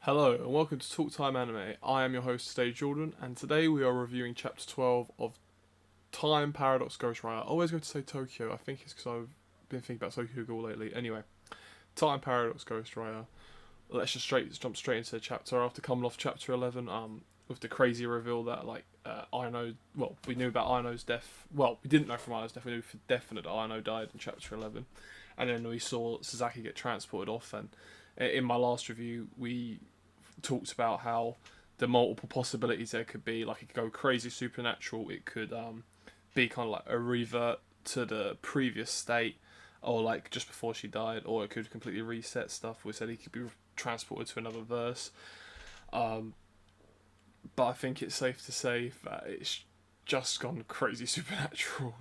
Hello and welcome to TalkTimeAnime. I am your host today, Jordan, and today we are reviewing Chapter 12 of Time Paradox Ghostwriter. I always go to say Tokyo. I think it's because I've been thinking about Tokyo Ghoul lately. Anyway, Time Paradox Ghostwriter. Let's just jump straight into the chapter after coming off Chapter 11. With the crazy reveal that Aino. Well, we knew about Aino's death. Well, we didn't know from Aino's death. We knew for definite that Aino died in Chapter 11, and then we saw Sasaki get transported off. And in my last review, we talked about how the multiple possibilities there could be. Like, it could go crazy supernatural. It could be kind of like a revert to the previous state, or like just before she died, or it could completely reset stuff. We said he could be transported to another verse. But I think it's safe to say that it's just gone crazy supernatural.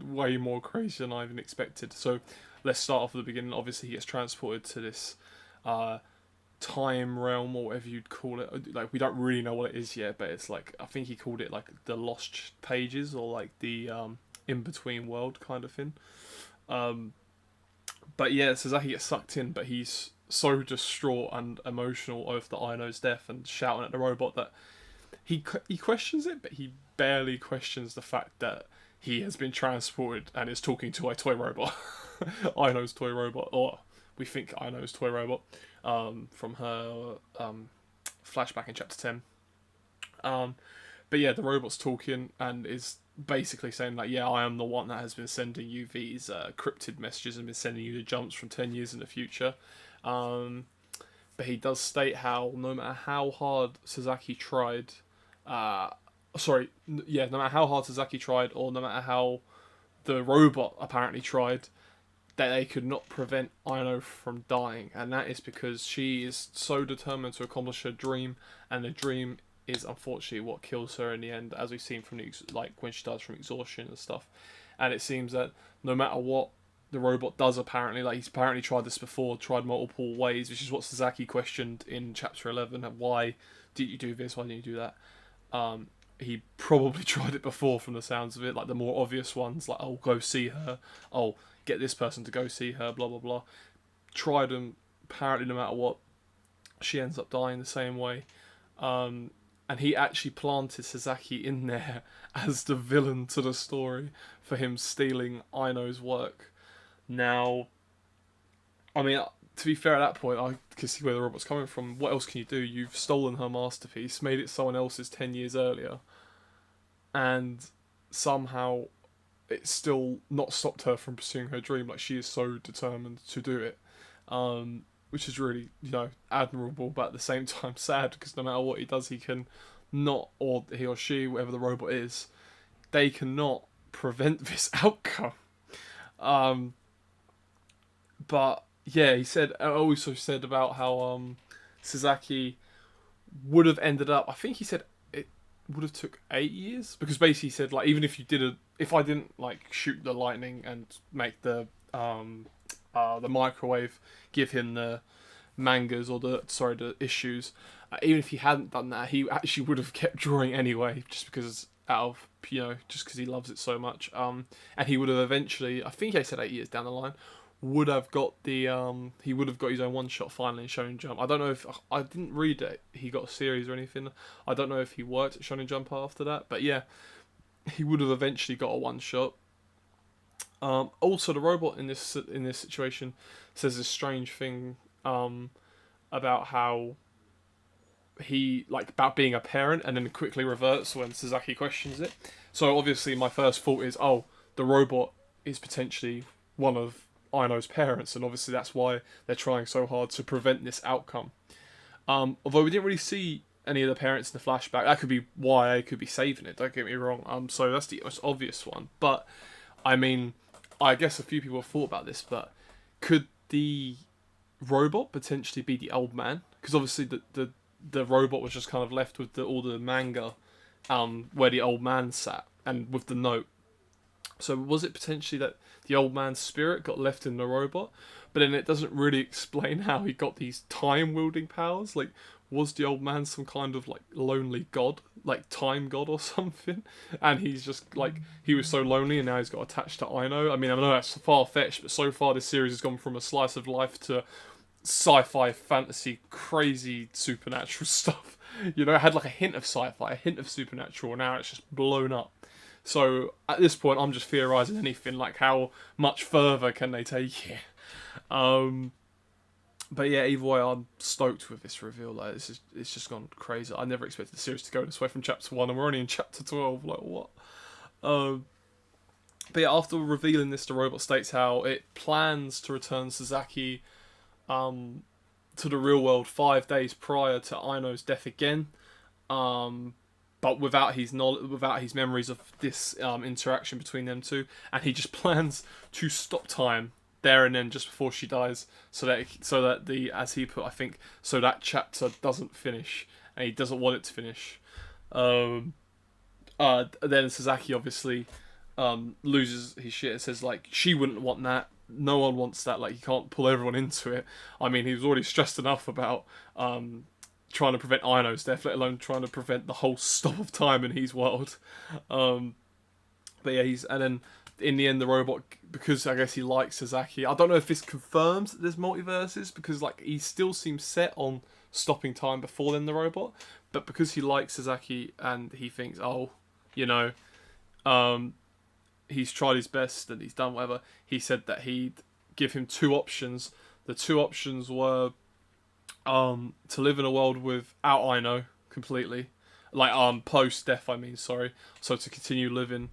Way more crazy than I even expected. So let's start off at the beginning. Obviously, he gets transported to this time realm, or whatever you'd call it. Like, we don't really know what it is yet, but it's like, I think he called it like the lost pages, or like the in-between world kind of thing. But yeah, Sasaki gets sucked in, but he's so distraught and emotional over Aino's death and shouting at the robot that he questions it, but he barely questions the fact that he has been transported and is talking to a toy robot. Aino's toy robot, or we think Aino's toy robot, from her flashback in Chapter 10. But yeah, the robot's talking and is basically saying like, yeah, I am the one that has been sending you these cryptid messages and been sending you the jumps from 10 years in the future. But he does state how no matter how hard Sasaki tried, no matter how hard Sasaki tried, or no matter how the robot apparently tried, that they could not prevent Aino from dying, and that is because she is so determined to accomplish her dream, and the dream is unfortunately what kills her in the end, as we've seen from when she dies from exhaustion and stuff. And it seems that no matter what the robot does, apparently, he's apparently tried this before, tried multiple ways, which is what Sasaki questioned in Chapter 11. Why did you do this? Why didn't you do that? He probably tried it before, from the sounds of it, like the more obvious ones, like, oh, go see her, oh, get this person to go see her, blah blah blah. Tried them. Apparently, no matter what, she ends up dying the same way. And he actually planted Sasaki in there as the villain to the story for him stealing Aino's work. Now, I mean, to be fair, at that point, I can see where the robot's coming from. What else can you do? You've stolen her masterpiece, made it someone else's 10 years earlier, and somehow it's still not stopped her from pursuing her dream. Like, she is so determined to do it. Which is really, admirable, but at the same time sad, because no matter what he does, he can not, or he or she, whatever the robot is, they cannot prevent this outcome. But yeah, he also said about how Sasaki would have ended up. I think he said it would have took 8 years, because basically he said, like, even if if I didn't shoot the lightning and make the microwave give him the mangas, or the issues, even if he hadn't done that, he actually would have kept drawing anyway, just because just because he loves it so much. And he would have eventually, I think he said 8 years down the line, would have got he would have got his own one-shot finally in Shonen Jump. I don't know if, I didn't read it, he got a series or anything. I don't know if he worked at Shonen Jump after that, but yeah, he would have eventually got a one-shot. Also, the robot in this situation says this strange thing about how he, about being a parent, and then quickly reverts when Sasaki questions it. So obviously my first thought is, oh, the robot is potentially one of Aino's parents, and obviously that's why they're trying so hard to prevent this outcome. Although we didn't really see any of the parents in the flashback. That could be why they could be saving it, don't get me wrong. So that's the most obvious one. But, I mean, I guess a few people have thought about this, but could the robot potentially be the old man? Because obviously the robot was just kind of left with all the manga, where the old man sat, and with the note. So was it potentially that the old man's spirit got left in the robot? But then it doesn't really explain how he got these time-wielding powers. Like, was the old man some kind of, lonely god? Like, time god or something? And he's just, he was so lonely and now he's got attached to Aino. I mean, I know that's far-fetched, but so far this series has gone from a slice of life to sci-fi, fantasy, crazy supernatural stuff. You know, it had like a hint of sci-fi, a hint of supernatural, and now it's just blown up. So at this point, I'm just theorizing anything, like how much further can they take it? Um, but yeah, either way, I'm stoked with this reveal. Like, it's just gone crazy. I never expected the series to go this way from chapter 1, and we're only in chapter 12. Like, what? Um, but yeah, after revealing this, the robot states how it plans to return Sasaki um, to the real world 5 days prior to Aino's death again, but without his without his memories of this interaction between them two, and he just plans to stop time there and then just before she dies, so that the, as he put, I think, so that chapter doesn't finish, and he doesn't want it to finish. Then Sasaki obviously loses his shit and says like she wouldn't want that. No one wants that. Like, you can't pull everyone into it. I mean, he was already stressed enough about trying to prevent Aino's death, let alone trying to prevent the whole stop of time in his world. But yeah, and then in the end, the robot, because I guess he likes Sasaki. I don't know if this confirms that there's multiverses, because like he still seems set on stopping time before then, the robot. But because he likes Sasaki and he thinks, oh, you know, he's tried his best and he's done whatever, he said that he'd give him two options. The two options were to live in a world without Aino completely, like post death, I mean, sorry, so to continue living,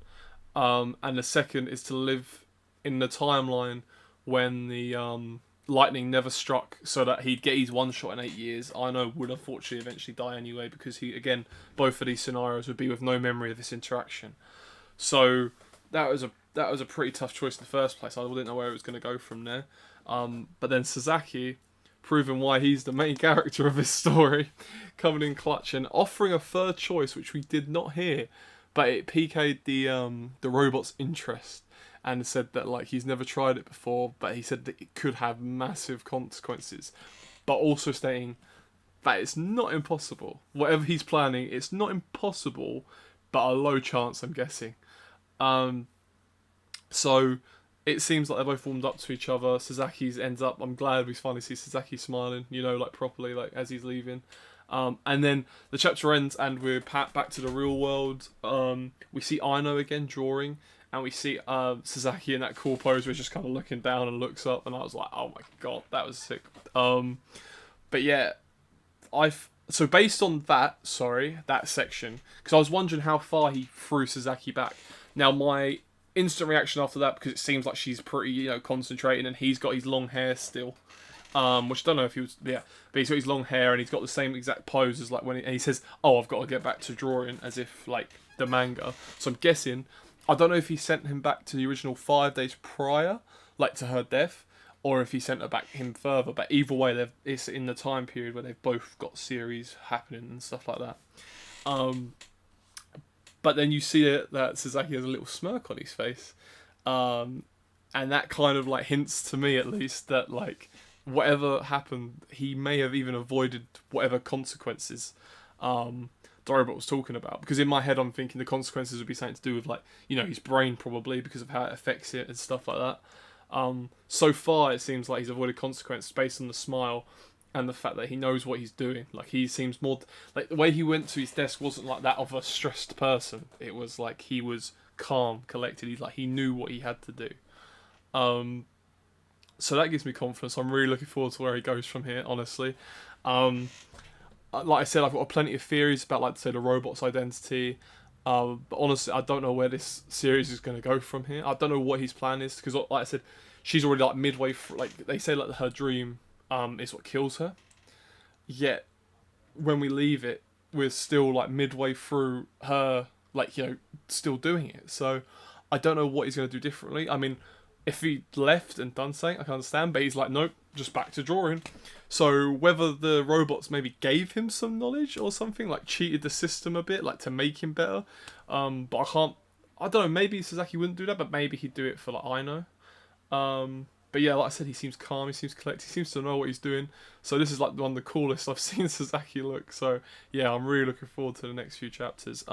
and the second is to live in the timeline when the lightning never struck, so that he'd get his one shot in 8 years. Aino would unfortunately eventually die anyway, because he, again, both of these scenarios would be with no memory of this interaction. So that was a pretty tough choice in the first place. I didn't know where it was going to go from there. But then Sasaki, proving why he's the main character of this story, coming in clutch and offering a third choice, which we did not hear, but it piqued the robot's interest, and said that like he's never tried it before, but he said that it could have massive consequences, but also stating that it's not impossible. Whatever he's planning, it's not impossible, but a low chance, I'm guessing. So it seems like they're both warmed up to each other. Sasaki's ends up, I'm glad we finally see Sasaki smiling, you know, like properly, like as he's leaving. And then the chapter ends and we're back to the real world. We see Aino again drawing, and we see Sasaki in that cool pose where he's just kind of looking down and looks up, and I was like, oh my god, that was sick. But yeah, so based on that section, because I was wondering how far he threw Sasaki back. Now my instant reaction after that, because it seems like she's pretty, you know, concentrating, and he's got his long hair still, which I don't know if he was, yeah, but he's got his long hair and he's got the same exact pose as like when he says, oh, I've got to get back to drawing, as if like the manga. So I'm guessing, I don't know if he sent him back to the original 5 days prior, like to her death, or if he sent her back him further. But either way, it's in the time period where they've both got series happening and stuff like that. But then you see that Sasaki has a little smirk on his face, and that kind of like hints to me, at least, that like whatever happened, he may have even avoided whatever consequences the robot was talking about. Because in my head, I'm thinking the consequences would be something to do with, like, you know, his brain, probably, because of how it affects it and stuff like that. So far, it seems like he's avoided consequences based on the smile and the fact that he knows what he's doing. Like, he seems more, like, the way he went to his desk wasn't like that of a stressed person. It was like he was calm, collected. He knew what he had to do. So that gives me confidence. I'm really looking forward to where he goes from here, honestly. Like I said, I've got plenty of theories about, like, say, the robot's identity. But honestly, I don't know where this series is going to go from here. I don't know what his plan is, because, like I said, she's already, like, midway through, like, they say, like, her dream is what kills her. Yet, when we leave it, we're still, like, midway through her, like, you know, still doing it. So, I don't know what he's going to do differently. I mean, if he left and done something, I can understand, but he's like, nope, just back to drawing. So whether the robots maybe gave him some knowledge or something, like cheated the system a bit, like to make him better. But I don't know, maybe Sasaki wouldn't do that, but maybe he'd do it for, like, Aino. But yeah, like I said, he seems calm, he seems collected, he seems to know what he's doing. So this is like one of the coolest I've seen Sasaki look. So yeah, I'm really looking forward to the next few chapters.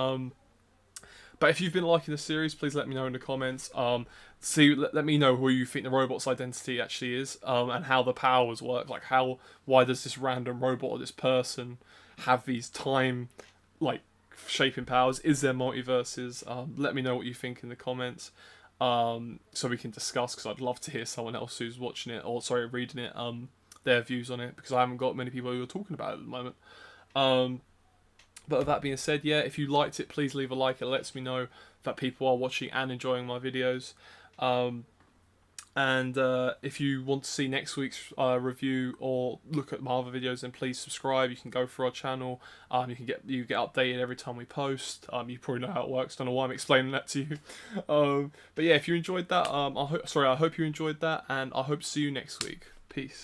But if you've been liking the series, please let me know in the comments. Let me know who you think the robot's identity actually is, and how the powers work. Like why does this random robot or this person have these time, like, shaping powers? Is there multiverses? Let me know what you think in the comments, so we can discuss. Because I'd love to hear someone else who's watching it, or sorry, reading it, their views on it. Because I haven't got many people who are talking about it at the moment. But with that being said, yeah, if you liked it, please leave a like. It lets me know that people are watching and enjoying my videos. And if you want to see next week's review or look at my other videos, then please subscribe. You can go through our channel. You get updated every time we post. You probably know how it works. Don't know why I'm explaining that to you. But yeah, if you enjoyed that, I hope you enjoyed that, and I hope to see you next week. Peace.